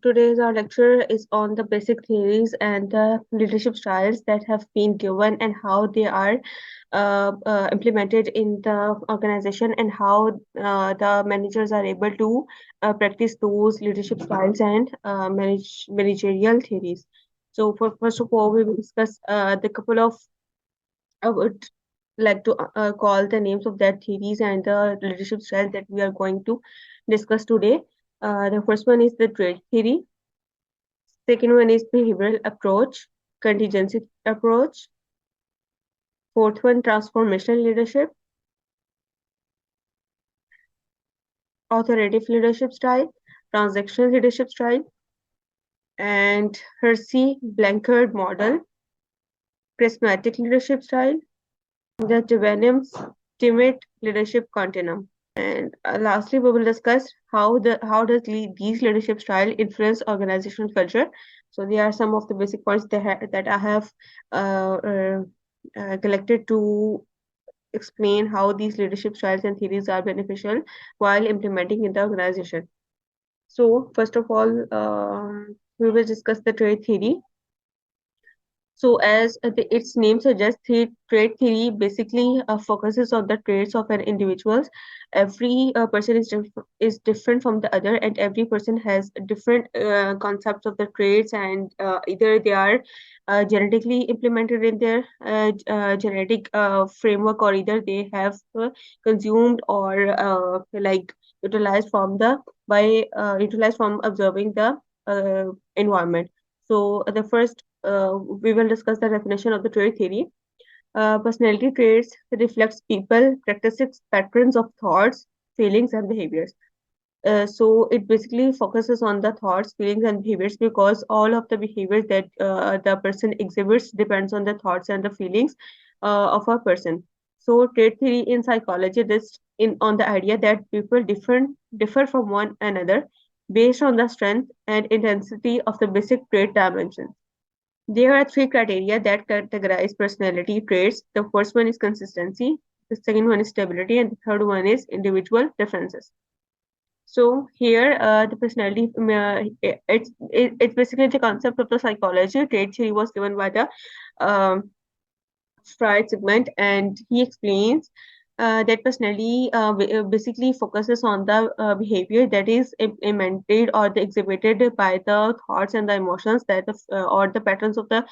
today's our lecture is on the basic theories and the leadership styles that have been given and how they are implemented in the organization and how the managers are able to practice those leadership styles and managerial theories. So, for first of all, we will discuss the couple of I would like to call the names of that theories and the leadership styles that we are going to discuss today. The first one is the trait theory. Second one is behavioral approach, contingency approach. Fourth one, transformational leadership, authoritative leadership style, transactional leadership style, and Hersey Blanchard model, charismatic leadership style, the Debenhams timid leadership continuum. And lastly, we will discuss how does these leadership style influence organizational culture. So there are some of the basic points that I have uh, uh, collected to explain how these leadership styles and theories are beneficial while implementing in the organization. So first of all, we will discuss the trait theory. So, as its name suggests, trait theory basically focuses on the traits of an individual. Every person is different from the other, and every person has different concepts of the traits, and either they are genetically implemented in their genetic framework, or either they have consumed or like utilized from the by utilized from observing the environment. So the first we will discuss the definition of the trait theory. Personality traits reflects people, practices, patterns of thoughts, feelings, and behaviors. So it basically focuses on the thoughts, feelings, and behaviors because all of the behaviors that the person exhibits depends on the thoughts and the feelings of a person. So trait theory in psychology rests in on the idea that people differ from one another based on the strength and intensity of the basic trait dimensions. There are three criteria that categorize personality traits. The first one is consistency, the second one is stability, and the third one is individual differences. So here, the personality, it's basically the concept of the psychology. Trait theory was given by the um, Fried segment, and he explains that personality basically focuses on the behavior that is implemented or the exhibited by the thoughts and the emotions that or the patterns of the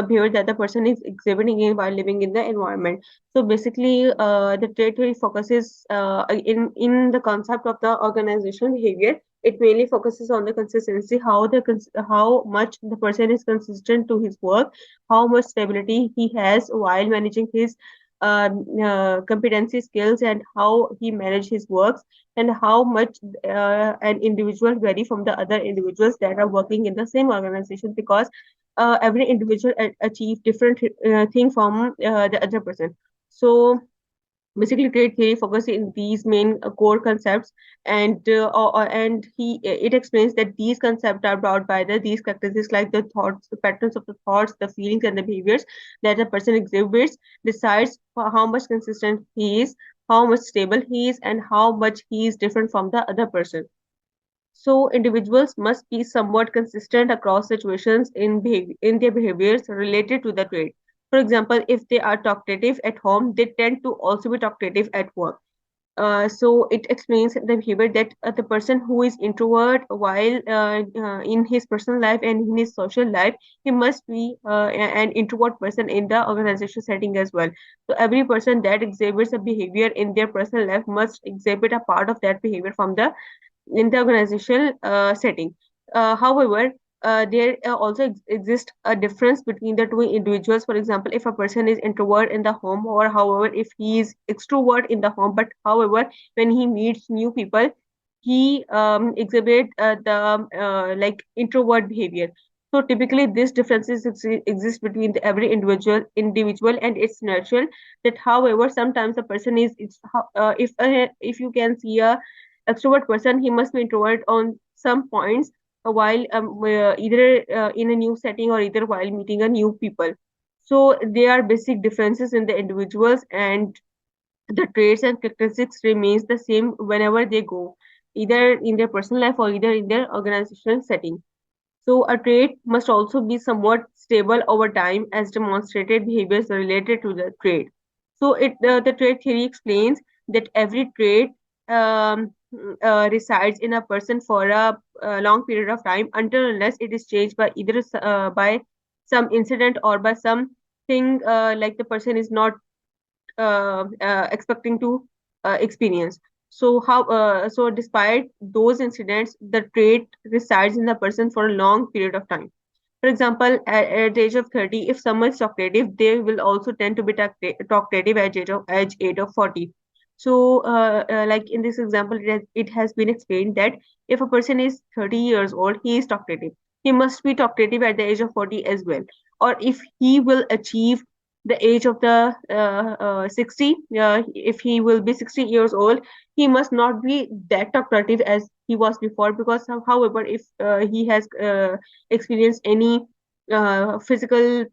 behavior that the person is exhibiting in while living in the environment. So basically, the trait theory focuses in the concept of the organizational behavior. It mainly focuses on the consistency, how much the person is consistent to his work, how much stability he has while managing his competency skills, and how he manage his works, and how much an individual vary from the other individuals that are working in the same organization, because every individual achieve different thing from the other person. So basically trait theory focuses in these main core concepts, and it explains that these concepts are brought by these characteristics like the thoughts, the patterns of the thoughts, the feelings, and the behaviors that a person exhibits decides how much consistent he is, how much stable he is, and how much he is different from the other person. So individuals must be somewhat consistent across situations in their behaviors related to the trait. For example, if they are talkative at home, they tend to also be talkative at work. So it explains the behavior that the person who is introvert while in his personal life and in his social life, he must be an introvert person in the organization setting as well. So every person that exhibits a behavior in their personal life must exhibit a part of that behavior from the in the organizational setting. However, there also exists a difference between the two individuals. For example, if a person is introvert in the home, or however, if he is extrovert in the home, but however, when he meets new people, he exhibit the like introvert behavior. So typically, these differences exist between every individual, and it's natural that. However, sometimes a person is if you can see a extrovert person, he must be introvert on some points while either in a new setting or either while meeting a new people. So there are basic differences in the individuals, and the traits and characteristics remains the same whenever they go, either in their personal life or either in their organizational setting. So a trait must also be somewhat stable over time as demonstrated behaviors related to the trait. So the trait theory explains that every trait resides in a person for a long period of time until unless it is changed by either by some incident or by something like the person is not expecting to experience. So despite those incidents, the trait resides in the person for a long period of time. For example, at the age of 30, if someone is talkative, they will also tend to be talkative at age of 40. So, like in this example, it has been explained that if a person is 30 years old, he is talkative. He must be talkative at the age of 40 as well. Or if he will achieve the age of the 60, if he will be 60 years old, he must not be that talkative as he was before, because however, if he has experienced any physical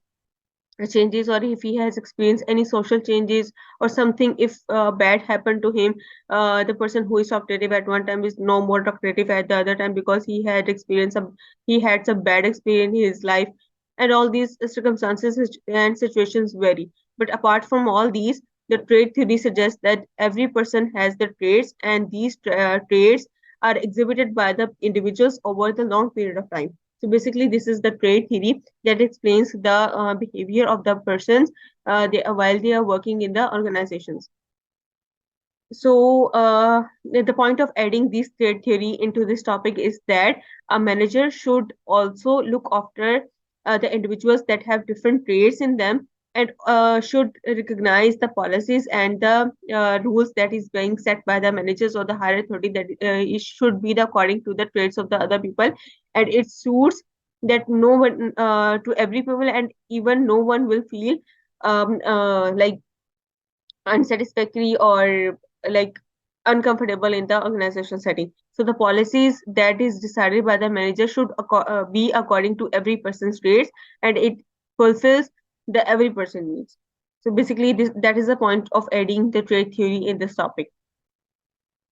changes, or if he has experienced any social changes or something, if bad happened to him, the person who is talkative at one time is no more talkative at the other time, because he had some bad experience in his life. And all these circumstances and situations vary, but apart from all these, the trait theory suggests that every person has the traits, and these traits are exhibited by the individuals over the long period of time. So basically, this is the trait theory that explains the behavior of the persons while they are working in the organizations. So the point of adding this trait theory into this topic is that a manager should also look after the individuals that have different traits in them, and should recognize the policies and the rules that is being set by the managers or the higher authority, that it should be the according to the traits of the other people, and it suits that no one to every people, and even no one will feel like unsatisfactory or like uncomfortable in the organization setting. So the policies that is decided by the manager should be according to every person's traits, and it fulfills the every person needs. So basically, that is the point of adding the trait theory in this topic.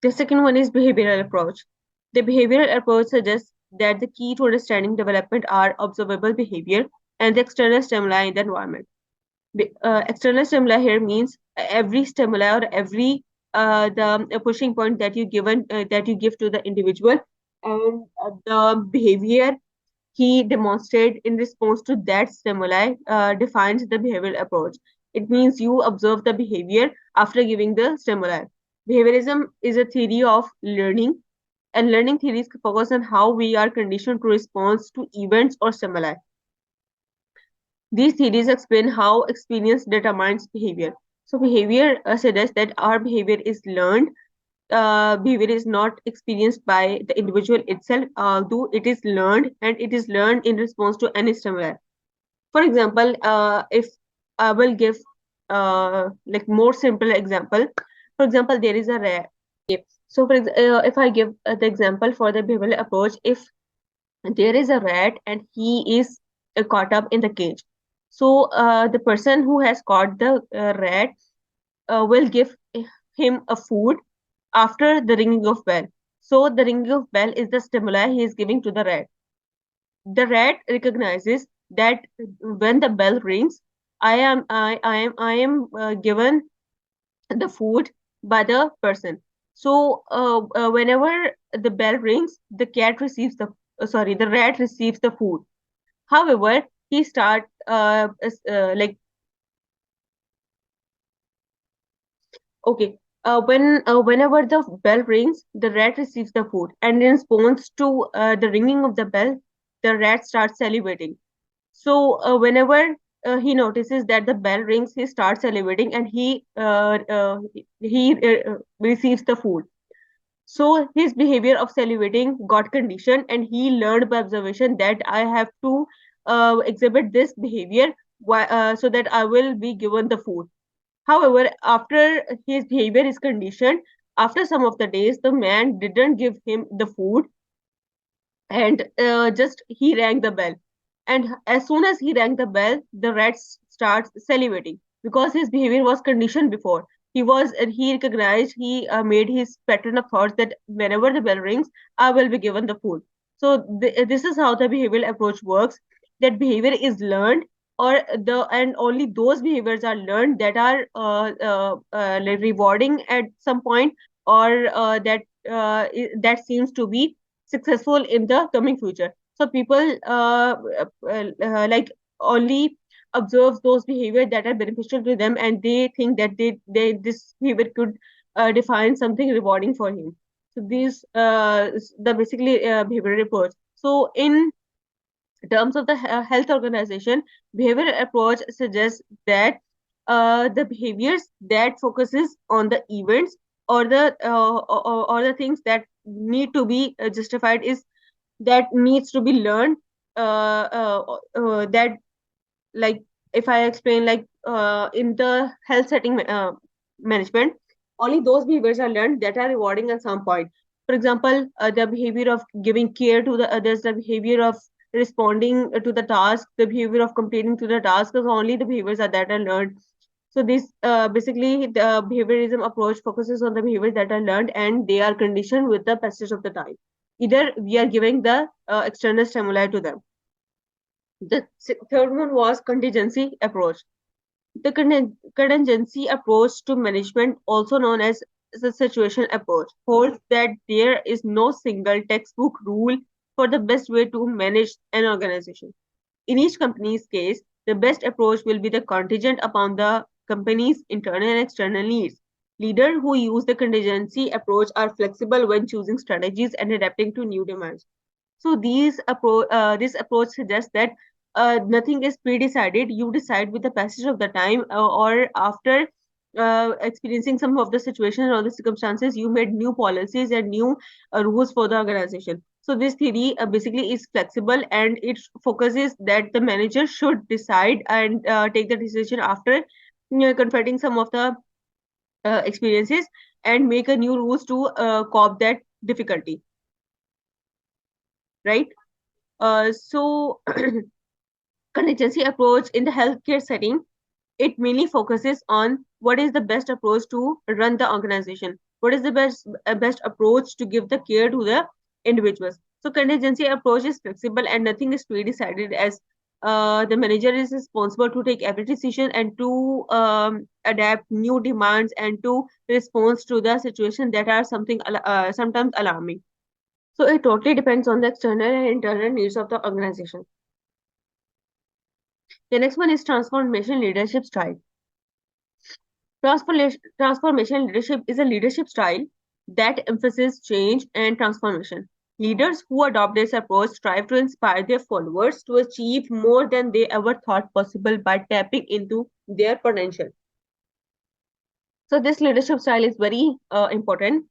The second one is behavioral approach. The behavioral approach suggests that the key to understanding development are observable behavior and the external stimuli in the environment. External stimuli here means every stimuli or every the pushing point that you give to the individual, and the behavior he demonstrates in response to that stimuli defines the behavioral approach. It means you observe the behavior after giving the stimuli. Behaviorism is a theory of learning, and learning theories focus on how we are conditioned to respond to events or stimuli. These theories explain how experience determines behavior. So behavior suggests that our behavior is learned. Behavior is not experienced by the individual itself, though it is learned, and it is learned in response to any stimuli. For example, if I will give like more simple example. For example, there is a rat. Okay. So if I give the example for the behavioral approach, if there is a rat and he is caught up in the cage, so the person who has caught the rat will give him a food after the ringing of bell. So the ringing of bell is the stimuli he is giving to the rat. The rat recognizes that when the bell rings, I am given the food by the person. So whenever the bell rings, the cat receives the rat receives the food. However, he start like okay. Whenever the bell rings, the rat receives the food, and in response to the ringing of the bell, the rat starts salivating. So whenever he notices that the bell rings, he starts salivating, and he receives the food. So his behavior of salivating got conditioned, and he learned by observation that I have to exhibit this behavior so that I will be given the food. However, after his behavior is conditioned, after some of the days, the man didn't give him the food, and just he rang the bell. And as soon as he rang the bell, the rat starts salivating because his behavior was conditioned before. He recognized, he made his pattern of thoughts that whenever the bell rings, I will be given the food. So this is how the behavioral approach works. That behavior is learned, or the and only those behaviors are learned that are like rewarding at some point, or that seems to be successful in the coming future. So people like only observe those behaviors that are beneficial to them, and they think that they this behavior could define something rewarding for him. So these the basically behavioral approach. So in terms of the health organization, behavioral approach suggests that the behaviors that focuses on the events, or or the things that need to be justified, is that needs to be learned, that like if I explain, like in the health setting management, only those behaviors are learned that are rewarding at some point. For example, the behavior of giving care to the others, the behavior of responding to the task, the behavior of completing to the task, is only the behaviors that are learned. So this basically the behaviorism approach focuses on the behaviors that are learned, and they are conditioned with the passage of the time. Either we are giving the external stimuli to them. The third one was contingency approach. The contingency approach to management, also known as the situation approach, holds that there is no single textbook rule for the best way to manage an organization. In each company's case, the best approach will be the contingent upon the company's internal and external needs. Leaders who use the contingency approach are flexible when choosing strategies and adapting to new demands. So this approach suggests that nothing is pre-decided. You decide with the passage of the time, or after experiencing some of the situations or the circumstances, you made new policies and new rules for the organization. So this theory basically is flexible, and it focuses that the manager should decide and take the decision after confronting some of the experiences, and make a new rules to cope that difficulty, right? So contingency approach in the healthcare setting, it mainly focuses on what is the best approach to run the organization, what is the best approach to give the care to the individuals. So contingency approach is flexible, and nothing is pre-decided, as the manager is responsible to take every decision and to adapt new demands and to respond to the situation that are sometimes alarming. So it totally depends on the external and internal needs of the organization. The next one is transformation leadership style. Transformation leadership is a leadership style that emphasizes change and transformation. Leaders who adopt this approach strive to inspire their followers to achieve more than they ever thought possible by tapping into their potential. So this leadership style is very important,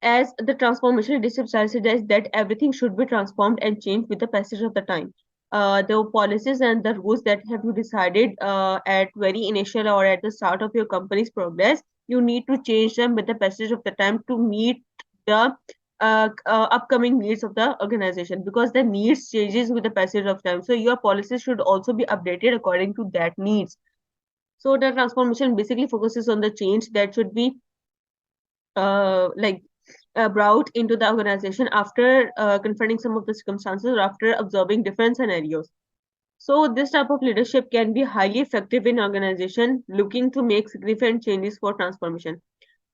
as the transformation leadership style suggests that everything should be transformed and changed with the passage of the time. The policies and the rules that have you decided at very initial or at the start of your company's progress, you need to change them with the passage of the time to meet the upcoming needs of the organization, because the needs changes with the passage of time. So your policies should also be updated according to that needs. So the transformation basically focuses on the change that should be like brought into the organization after confronting some of the circumstances, or after observing different scenarios. So this type of leadership can be highly effective in organization looking to make significant changes for transformation.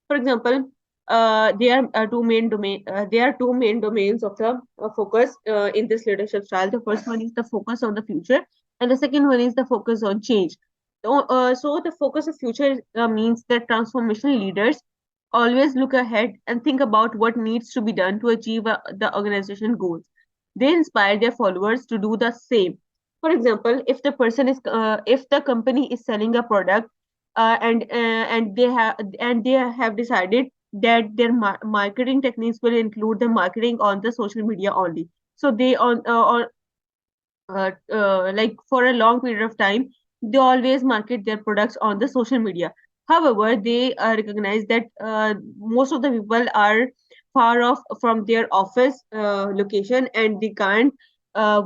For example, there are two main domains of the focus in this leadership style. The first one is the focus on the future, and the second one is the focus on change. So the focus of future means that transformation leaders always look ahead and think about what needs to be done to achieve the organization goals. They inspire their followers to do the same. For example, if the company is selling a product, and they have decided that their marketing techniques will include the marketing on the social media only. So they like for a long period of time, they always market their products on the social media. However, they recognize that most of the people are far off from their office location, and they can't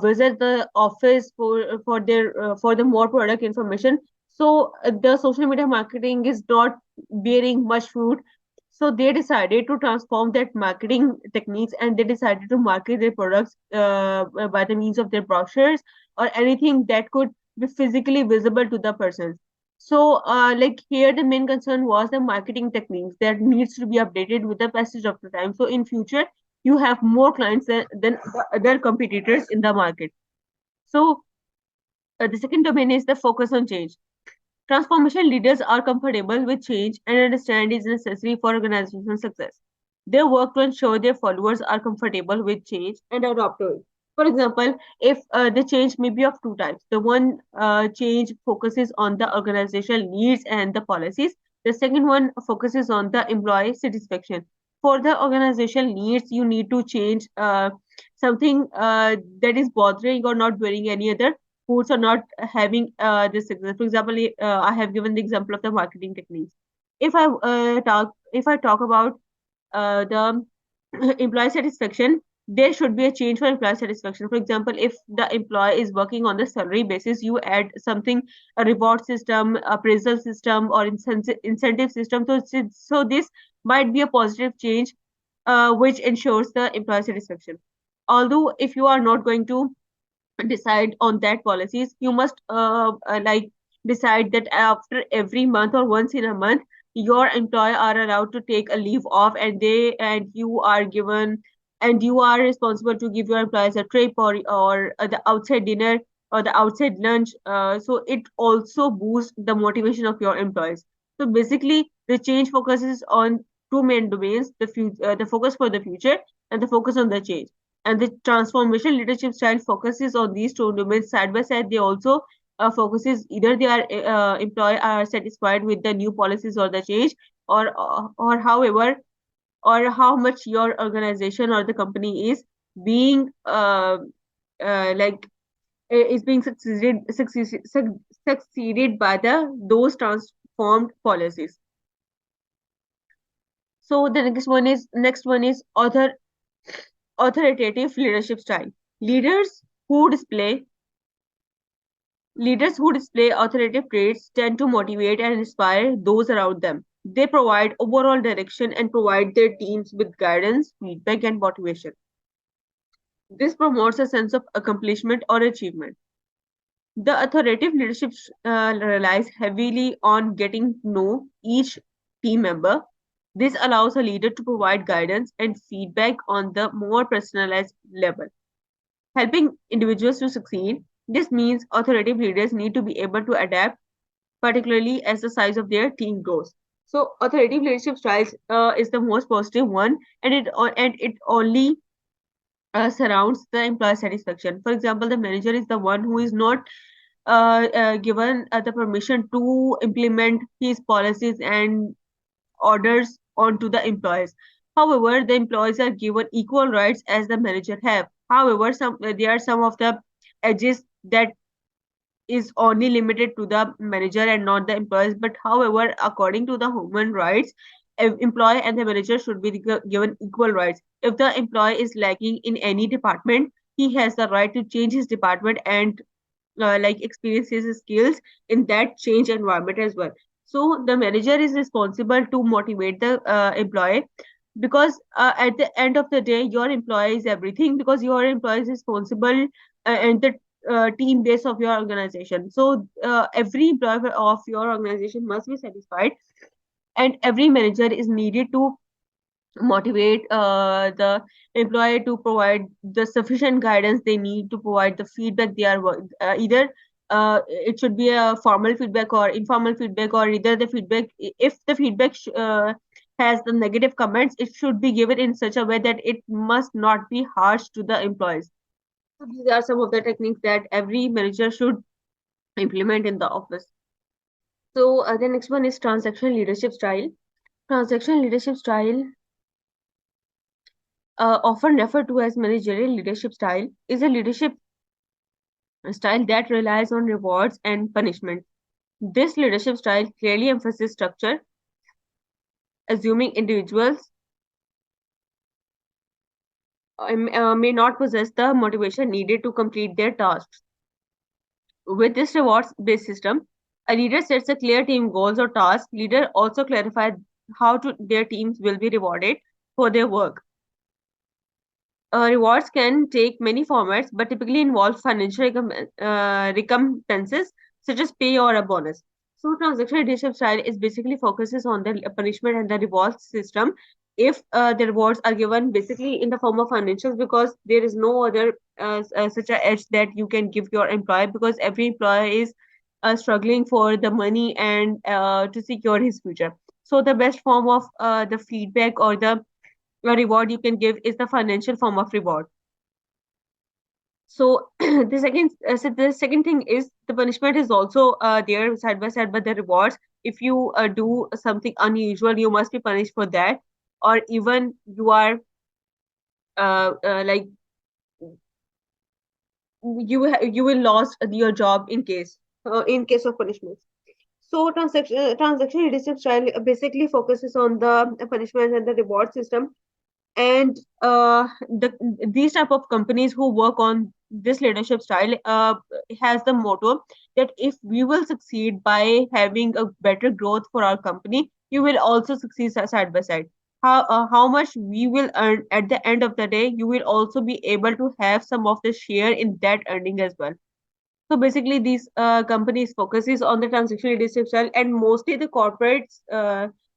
visit the office for the more product information. So the social media marketing is not bearing much fruit. So they decided to transform that marketing techniques, and they decided to market their products by the means of their brochures or anything that could be physically visible to the persons. So like here the main concern was the marketing techniques that needs to be updated with the passage of the time. So in future you have more clients than the other competitors in the market. So the second domain is the focus on change. Transformation leaders are comfortable with change and understand it is necessary for organizational success. They work to ensure their followers are comfortable with change and adopt to it. For example, if the change may be of two types, the one change focuses on the organizational needs and the policies. The second one focuses on the employee satisfaction. For the organizational needs, you need to change something that is bothering or not doing any other foods are not having this success. For example, I have given the example of the marketing techniques. If I talk about the employee satisfaction, there should be a change for employee satisfaction. For example, if the employee is working on the salary basis, you add something, a reward system, appraisal system, or incentive system. So this might be a positive change, which ensures the employee satisfaction. Although if you are not going to decide on that policies, you must like decide that after every month or once in a month your employee are allowed to take a leave off, and you are given, and you are responsible to give your employees a trip or the outside dinner or the outside lunch, so it also boosts the motivation of your employees. So basically the change focuses on two main domains: the focus for the future and the focus on the change. And the transformation leadership style focuses on these two domains side by side. They also focuses either they are employee are satisfied with the new policies or the change, or however, or how much your organization or the company is being like is being succeeded by the those transformed policies. So the next one is authoritative leadership style. Leaders who display Leaders who display authoritative traits tend to motivate and inspire those around them. They provide overall direction and provide their teams with guidance, feedback, and motivation. This promotes a sense of accomplishment or achievement. The authoritative leadership relies heavily on getting to know each team member. This allows a leader to provide guidance and feedback on the more personalized level, helping individuals to succeed. This means authoritative leaders need to be able to adapt, particularly as the size of their team grows. So, authoritative leadership styles is the most positive one, and it only surrounds the employee satisfaction. For example, the manager is the one who is not given the permission to implement his policies and orders onto the employees. However, the employees are given equal rights as the manager have. However, there are some of the edges that is only limited to the manager and not the employees. But however, according to the human rights, employee and the manager should be given equal rights. If the employee is lacking in any department, he has the right to change his department and like experience his skills in that change environment as well. So the manager is responsible to motivate the employee, because at the end of the day your employee is everything, because your employee is responsible and the team base of your organization. So every employee of your organization must be satisfied, and every manager is needed to motivate the employee to provide the sufficient guidance they need, to provide the feedback they are either it should be a formal feedback or informal feedback, or either the feedback, if the feedback has the negative comments, it should be given in such a way that it must not be harsh to the employees. So these are some of the techniques that every manager should implement in the office. So the next one is transactional leadership style. Transactional leadership style, often referred to as managerial leadership style, is a leadership style that relies on rewards and punishment. This leadership style clearly emphasizes structure, assuming individuals may not possess the motivation needed to complete their tasks. With this rewards based system, a leader sets a clear team goals or tasks. Leader also clarify their teams will be rewarded for their work. Rewards can take many formats, but typically involve financial recompenses such as pay or a bonus. So, transactional leadership style is basically focuses on the punishment and the reward system. If the rewards are given basically in the form of financials, because there is no other such a edge that you can give your employee, because every employee is struggling for the money and to secure his future. So, the best form of the feedback or the reward you can give is the financial form of reward. So the second thing is the punishment is also there side by side with the rewards. If you do something unusual, you must be punished for that, or even you are like you will lose your job in case of punishment. So transaction leadership style basically focuses on the punishment and the reward system, and these type of companies who work on this leadership style has the motto that if we will succeed by having a better growth for our company, you will also succeed side by side. How much we will earn at the end of the day, you will also be able to have some of the share in that earning as well. So basically, these companies focuses on the transaction leadership style, and mostly the corporate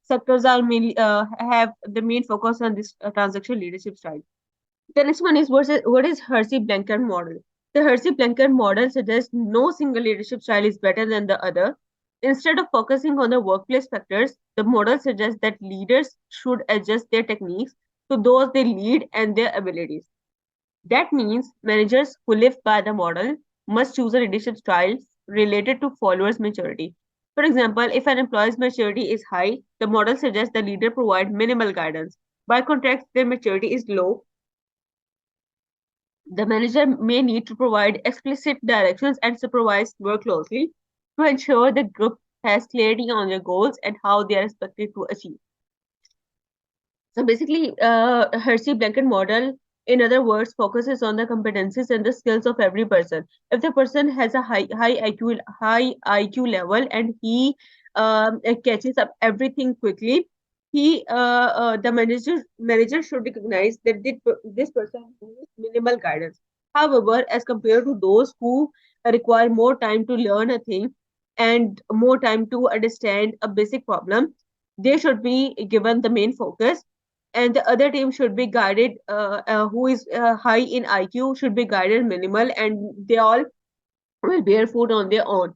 sectors are mainly have the main focus on this transaction leadership style. The next one is what is Hersey-Blanchard model? The Hersey-Blanchard model suggests no single leadership style is better than the other. Instead of focusing on the workplace factors, the model suggests that leaders should adjust their techniques to those they lead and their abilities. That means managers who live by the model must choose a leadership style related to followers' maturity. For example, if an employee's maturity is high, the model suggests the leader provide minimal guidance. By contrast, their maturity is low, the manager may need to provide explicit directions and supervise work closely to ensure the group has clarity on their goals and how they are expected to achieve. So basically, Hersey-Blanchard model, in other words, focuses on the competencies and the skills of every person. If the person has a high IQ level and he catches up everything quickly, the manager should recognize that this person needs minimal guidance. However, as compared to those who require more time to learn a thing and more time to understand a basic problem, they should be given the main focus, and the other team should be guided who is high in IQ should be guided minimal, and they all will bear food on their own.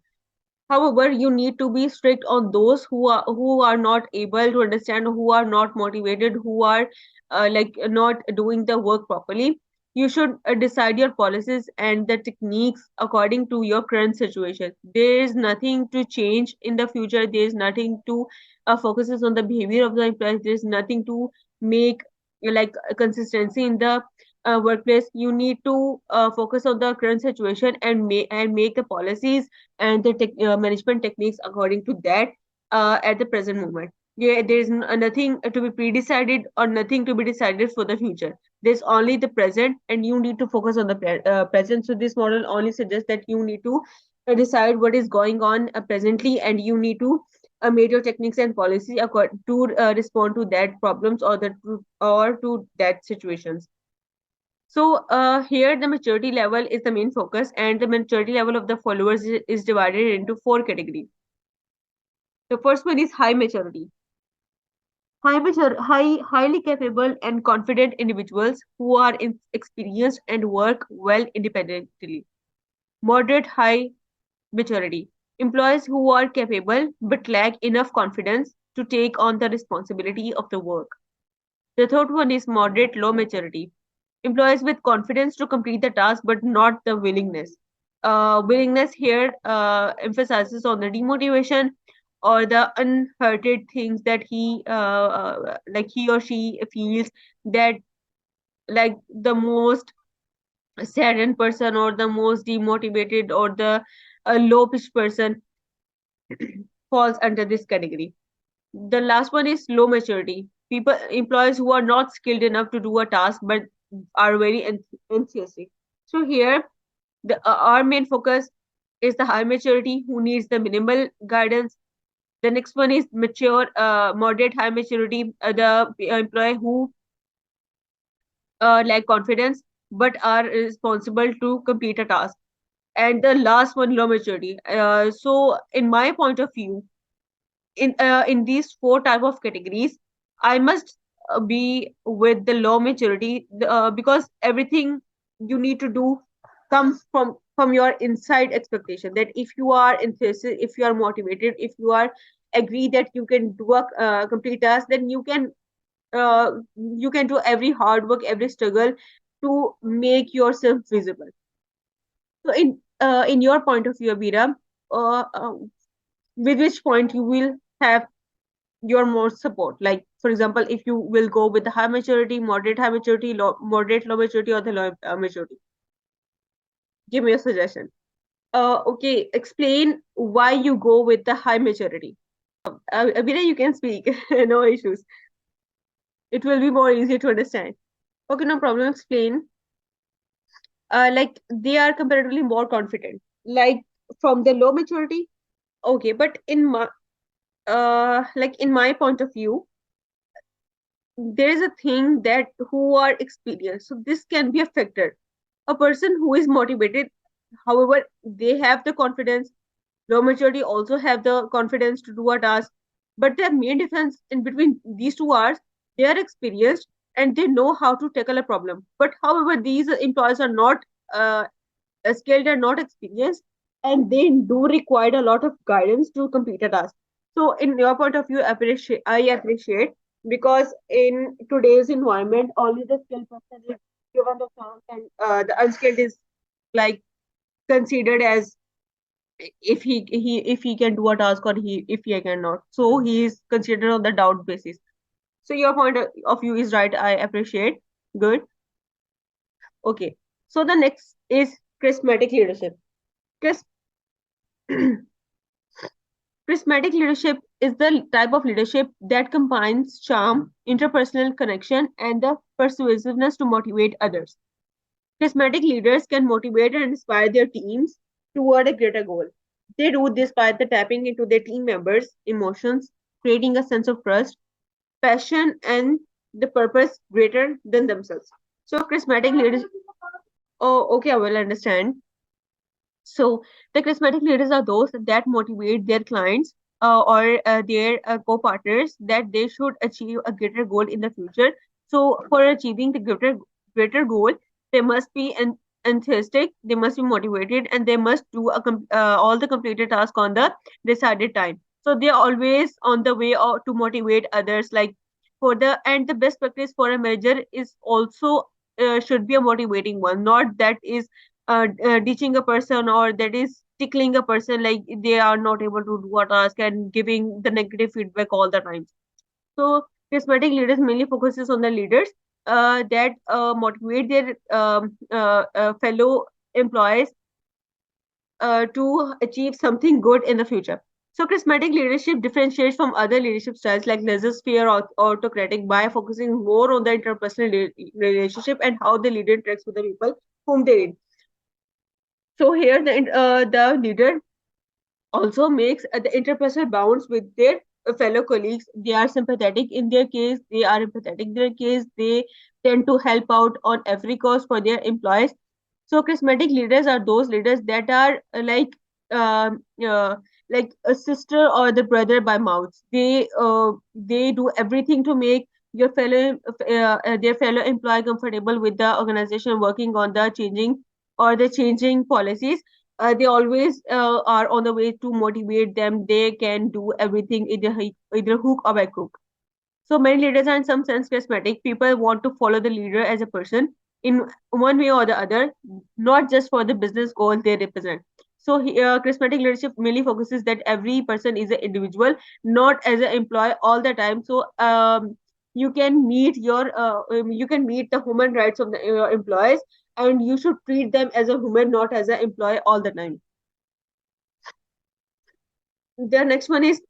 However, you need to be strict on those who are not able to understand, who are not motivated, who are not doing the work properly. You should decide your policies and the techniques according to your current situation. There is nothing to change in the future. There is nothing to focuses on the behavior of the employees. There is nothing to make a consistency in the workplace. You need to focus on the current situation and make the policies and the management techniques according to that at the present moment. Yeah, there is nothing to be pre-decided or nothing to be decided for the future. There's only the present, and you need to focus on the present. So this model only suggests that you need to decide what is going on presently, and you need to make your techniques and policies to respond to that problems or to that situations. So here the maturity level is the main focus, and the maturity level of the followers is divided into four categories. The first one is high maturity. Highly capable and confident individuals who are experienced and work well independently. Moderate high maturity. Employees who are capable but lack enough confidence to take on the responsibility of the work. The third one is moderate low maturity. Employees with confidence to complete the task but not the willingness. Willingness here emphasizes on the demotivation or the unhurted things that he or she feels that like the most saddened person or the most demotivated or the low pitched person falls under this category. The last one is low maturity. Employees who are not skilled enough to do a task but are very enthusiastic. So here, our main focus is the high maturity who needs the minimal guidance, The next one is mature, moderate, high maturity. The employee who lack confidence but are responsible to complete a task. And the last one, low maturity. So, in my point of view, in these four type of categories, I must be with the low maturity, because everything you need to do comes from your inside expectation, that if you are enthusiastic, if you are motivated, if you are agree that you can do a complete task, then you can do every hard work, every struggle to make yourself visible. So in your point of view, Abira, with which point you will have your more support? Like, for example, if you will go with the high maturity, moderate high maturity, moderate low maturity, or the low maturity. Give me a suggestion. Okay, explain why you go with the high maturity. Abira, you can speak. No issues. It will be more easy to understand. Okay, no problem. Explain. Like they are comparatively more confident. Like from the low maturity. Okay, but in my like in my point of view, there is a thing that who are experienced, so this can be a factor. A person who is motivated, however, they have the confidence. Low maturity also have the confidence to do a task, but the main difference in between these two are they are experienced and they know how to tackle a problem. But however, these employees are not uh, skilled and not experienced, and they do require a lot of guidance to complete a task. So in your point of view, I appreciate, because in today's environment only the skilled person is given the chance, and the unskilled is like considered as if he can do a task, or he cannot, so he is considered on the doubt basis. So your point of view is right, I appreciate. Good. Okay, so the next is charismatic leadership. Chris- Charismatic leadership is the type of leadership that combines charm, interpersonal connection, and the persuasiveness to motivate others. Charismatic leaders can motivate and inspire their teams toward a greater goal. They do this by the tapping into their team members' emotions, creating a sense of trust, passion, and the purpose greater than themselves. So, charismatic leaders. Oh, okay, I will understand. So the charismatic leaders are those that motivate their clients or their co-partners that they should achieve a greater goal in the future. So for achieving the greater goal, they must be enthusiastic, they must be motivated, and they must do all the completed task on the decided time. So they are always on the way to motivate others. Like for the best practice for a manager is also should be a motivating one, not that is teaching a person or that is tickling a person like they are not able to do a task and giving the negative feedback all the time. So charismatic leaders mainly focuses on the leaders that motivate their fellow employees to achieve something good in the future. So charismatic leadership differentiates from other leadership styles like laissez-faire or autocratic by focusing more on the interpersonal relationship and how the leader interacts with the people whom they lead. So here the leader also makes the interpersonal bonds with their fellow colleagues. They are sympathetic in their case, they are empathetic in their case, they tend to help out on every cost for their employees. So charismatic leaders are those leaders that are like a sister or the brother by mouths. They do everything to make their fellow employee comfortable with the organization, working on the changing policies. They always are on the way to motivate them. They can do everything either hook or by crook. So many leaders are in some sense charismatic. People want to follow the leader as a person in one way or the other, not just for the business goal they represent. So charismatic leadership mainly focuses that every person is an individual, not as an employee all the time. So you can meet the human rights of the employees, and you should treat them as a human, not as an employee all the time. The next one is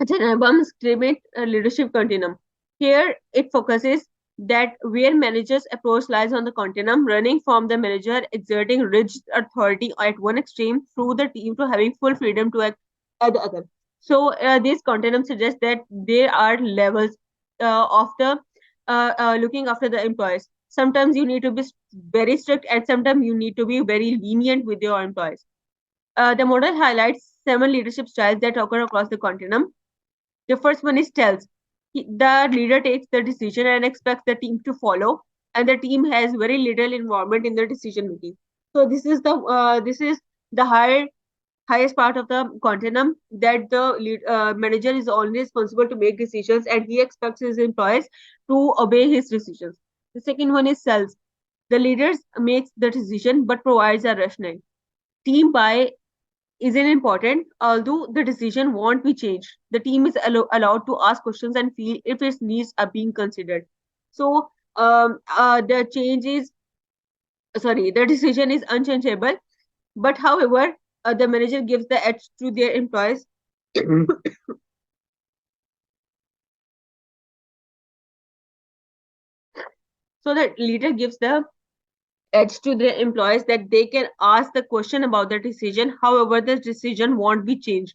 Janabam's climate leadership continuum. Here it focuses that where managers' approach lies on the continuum, running from the manager exerting rigid authority at one extreme through the team to having full freedom to act at the other. So this continuum suggests that there are levels of the looking after the employees. Sometimes you need to be very strict, and sometimes you need to be very lenient with your employees. The model highlights 7 leadership styles that occur across the continuum. The first one is tells. The leader takes the decision and expects the team to follow, and the team has very little involvement in the decision making. So this is the highest part of the continuum, that the manager is only responsible to make decisions, and he expects his employees to obey his decisions. The second one is sells. The leader makes the decision but provides a rationale. Team buy isn't important, although the decision won't be changed. The team is allowed to ask questions and feel if its needs are being considered. So the change is sorry, the decision is unchangeable, but however, the manager gives the edge to their employees. So the leader gives the edge to their employees that they can ask the question about the decision. However, the decision won't be changed.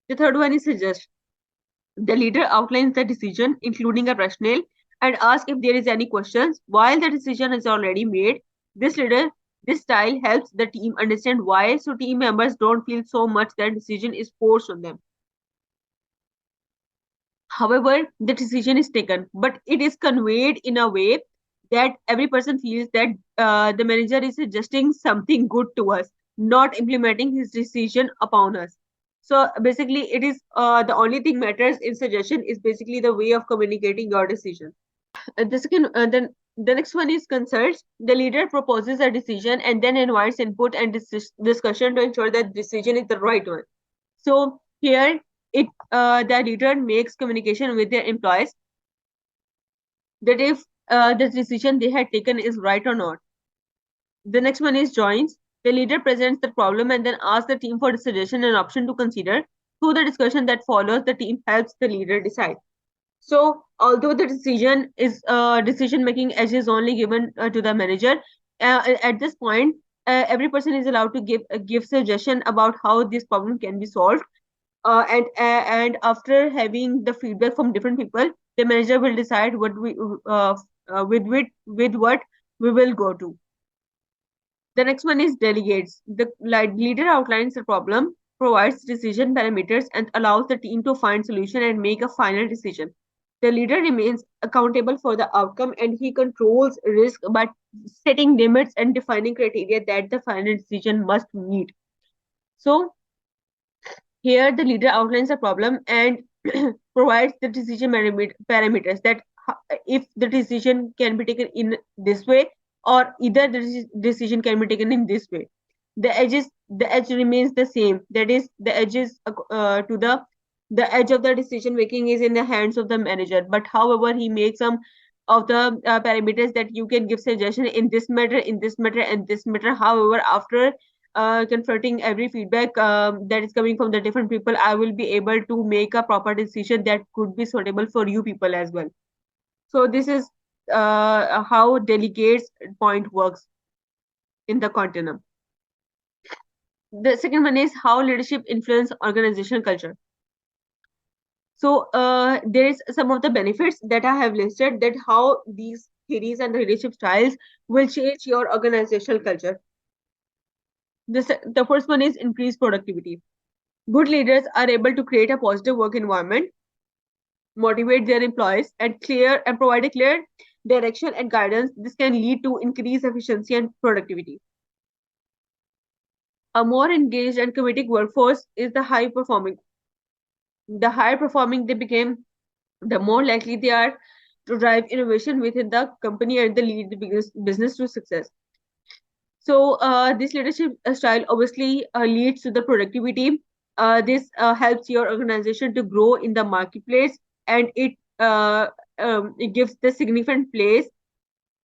The third one is suggest. The leader outlines the decision, including a rationale, and asks if there is any questions. While the decision is already made, this style helps the team understand why, so team members don't feel so much that decision is forced on them. However, the decision is taken, but it is conveyed in a way that every person feels that the manager is suggesting something good to us, not implementing his decision upon us. So basically, it is the only thing matters in suggestion is basically the way of communicating your decision. Then the next one is consults. The leader proposes a decision and then invites input and discussion to ensure that decision is the right one. So here, the leader makes communication with their employees that if the decision they had taken is right or not. The next one is joins. The leader presents the problem and then asks the team for a suggestion and option to consider. Through the discussion that follows, the team helps the leader decide. So, although the decision making edge is only given to the manager, at this point, every person is allowed to give suggestion about how this problem can be solved. And after having the feedback from different people, the manager will decide with what we will go to. The next one is delegates. The leader outlines the problem, provides decision parameters, and allows the team to find solution and make a final decision. The leader remains accountable for the outcome, and he controls risk by setting limits and defining criteria that the final decision must meet. So here the leader outlines the problem and provides the decision parameters that if the decision can be taken in this way, or either the decision can be taken in this way. The edge remains the same. That is, the edge is to the edge of the decision making is in the hands of the manager. But however, he makes some of the parameters that you can give suggestion in this matter, in this matter, and this matter. However, after confronting every feedback that is coming from the different people, I will be able to make a proper decision that could be suitable for you people as well. So this is how delegates point works in the continuum. The second one is how leadership influence organizational culture. So there is some of the benefits that I have listed, that how these theories and the leadership styles will change your organizational culture. The first one is increased productivity. Good leaders are able to create a positive work environment, motivate their employees, and provide a clear direction and guidance. This can lead to increased efficiency and productivity. A more engaged and committed workforce is the high performing. The higher performing they became, the more likely they are to drive innovation within the company and the lead the business to success. So this leadership style obviously leads to the productivity. This helps your organization to grow in the marketplace, and it gives the significant place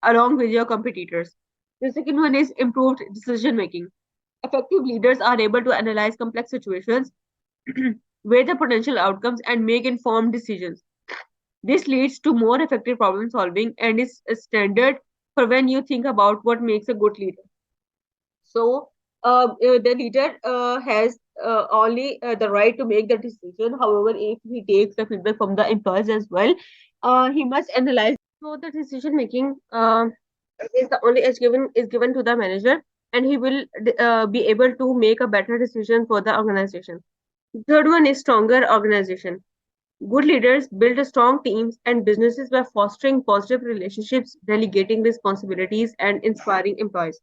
along with your competitors. The second one is improved decision making. Effective leaders are able to analyze complex situations, weigh the potential outcomes, and make informed decisions. This leads to more effective problem solving and is a standard for when you think about what makes a good leader. So the leader has only the right to make the decision. However, if he takes the feedback from the employees as well, he must analyze. So the decision making is the only is given to the manager, and he will be able to make a better decision for the organization. Third one is stronger organization. Good leaders build strong teams and businesses by fostering positive relationships, delegating responsibilities, and inspiring employees.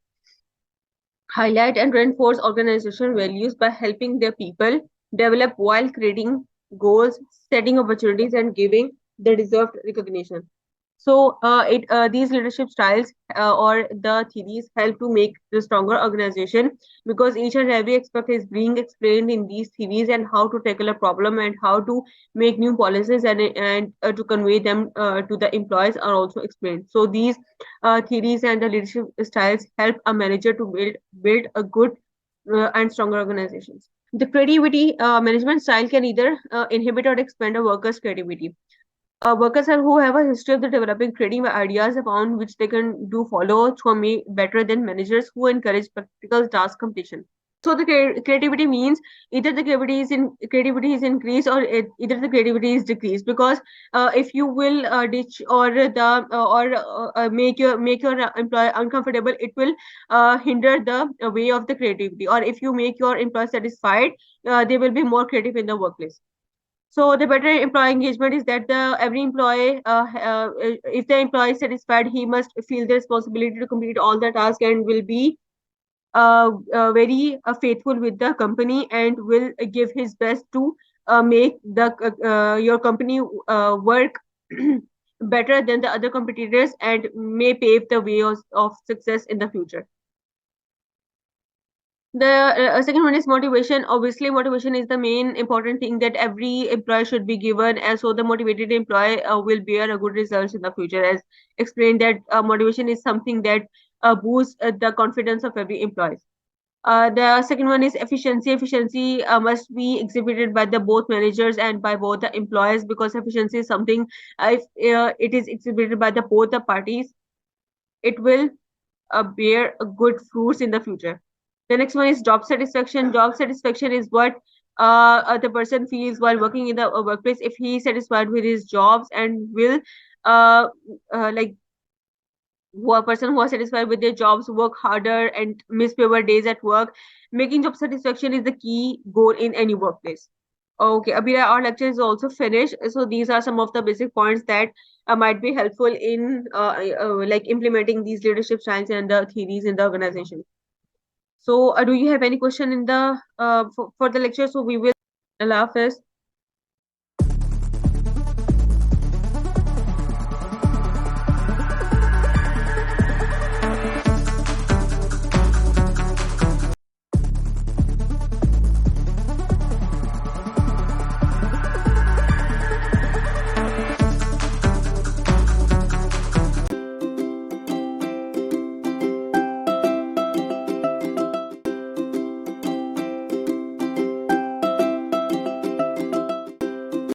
Highlight and reinforce organization values by helping their people develop while creating goals, setting opportunities, and giving the deserved recognition. So, these leadership styles or the theories help to make the stronger organization, because each and every aspect is being explained in these theories, and how to tackle a problem and how to make new policies, and to convey them to the employees are also explained. So these theories and the leadership styles help a manager to build a good and stronger organizations. The creativity management style can either inhibit or expand a worker's creativity. Workers are who have a history of the developing creative ideas upon which they can do follow through me better than managers who encourage practical task completion. So the creativity means either the creativity is increased, or either the creativity is decreased, because if you will ditch or the make your employee uncomfortable, it will hinder the way of the creativity. Or if you make your employee satisfied, they will be more creative in the workplace. So the better employee engagement is that the every employee, if the employee is satisfied, he must feel the responsibility to complete all the tasks, and will be very faithful with the company, and will give his best to make the your company work better than the other competitors, and may pave the way of success in the future. The second one is motivation. Obviously, motivation is the main important thing that every employee should be given, and so the motivated employee will bear a good results in the future. As explained, that motivation is something that boosts the confidence of every employee. The second one is efficiency. Efficiency must be exhibited by the both managers and by both the employees, because efficiency is something, if it is exhibited by the both the parties, it will bear good fruits in the future. The next one is job satisfaction. Job satisfaction is what the person feels while working in the workplace. If he is satisfied with his jobs, and will uh, like who a person who are satisfied with their jobs work harder and miss fewer days at work. Making job satisfaction is the key goal in any workplace. Okay, Abhira, our lecture is also finished. So these are some of the basic points that might be helpful in like implementing these leadership styles and the theories in the organization. So do you have any question in the for the lecture? So we will. Allah Hafiz.